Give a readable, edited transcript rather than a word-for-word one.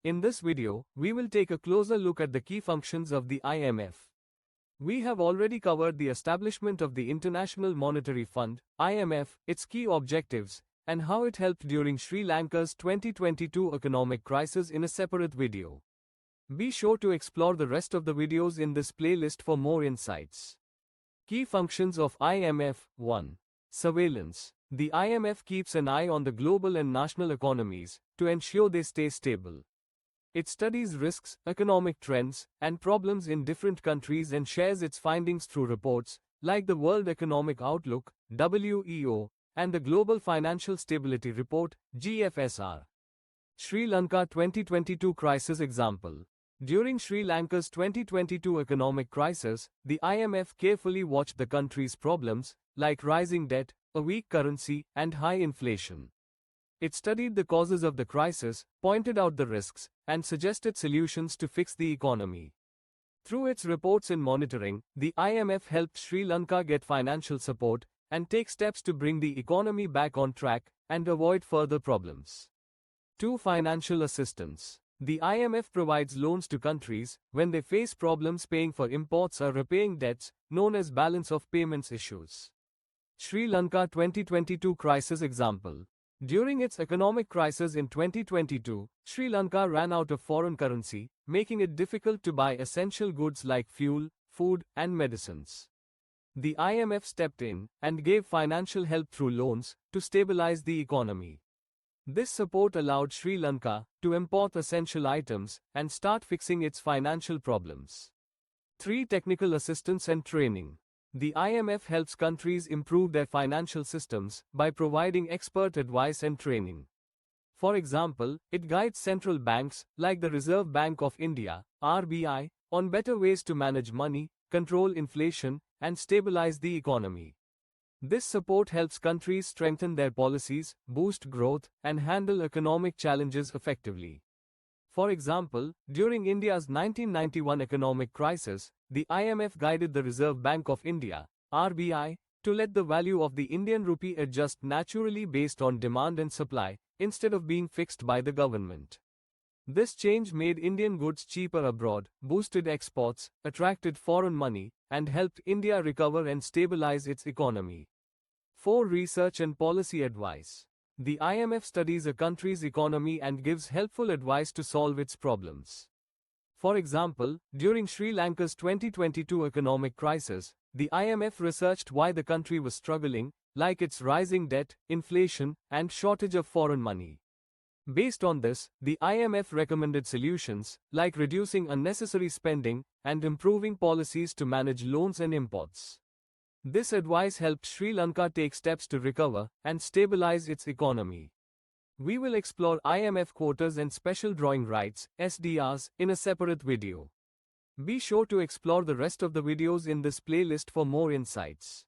In this video, we will take a closer look at the key functions of the IMF. We have already covered the establishment of the International Monetary Fund, IMF, its key objectives, and how it helped during Sri Lanka's 2022 economic crisis in a separate video. Be sure to explore the rest of the videos in this playlist for more insights. Key functions of IMF. 1. Surveillance. The IMF keeps an eye on the global and national economies to ensure they stay stable. It studies risks, economic trends, and problems in different countries and shares its findings through reports like the World Economic Outlook (WEO) and the Global Financial Stability Report (GFSR). Sri Lanka 2022 crisis example. During Sri Lanka's 2022 economic crisis, the IMF carefully watched the country's problems like rising debt, a weak currency, and high inflation. It studied the causes of the crisis, pointed out the risks, and suggested solutions to fix the economy. Through its reports and monitoring, the IMF helped Sri Lanka get financial support and take steps to bring the economy back on track and avoid further problems. 2. Financial assistance. The IMF provides loans to countries when they face problems paying for imports or repaying debts, known as balance of payments issues. Sri Lanka 2022 crisis example. During its economic crisis in 2022, Sri Lanka ran out of foreign currency, making it difficult to buy essential goods like fuel, food, and medicines. The IMF stepped in and gave financial help through loans to stabilize the economy. This support allowed Sri Lanka to import essential items and start fixing its financial problems. 3. Technical assistance and training. The IMF helps countries improve their financial systems by providing expert advice and training. For example, it guides central banks, like the Reserve Bank of India, RBI, on better ways to manage money, control inflation, and stabilize the economy. This support helps countries strengthen their policies, boost growth, and handle economic challenges effectively. For example, during India's 1991 economic crisis, the IMF guided the Reserve Bank of India, RBI, to let the value of the Indian rupee adjust naturally based on demand and supply, instead of being fixed by the government. This change made Indian goods cheaper abroad, boosted exports, attracted foreign money, and helped India recover and stabilize its economy. 4. Research and policy advice. The IMF studies a country's economy and gives helpful advice to solve its problems. For example, during Sri Lanka's 2022 economic crisis, the IMF researched why the country was struggling, like its rising debt, inflation, and shortage of foreign money. Based on this, the IMF recommended solutions, like reducing unnecessary spending and improving policies to manage loans and imports. This advice helped Sri Lanka take steps to recover and stabilize its economy. We will explore IMF quotas and special drawing rights, SDRs, in a separate video. Be sure to explore the rest of the videos in this playlist for more insights.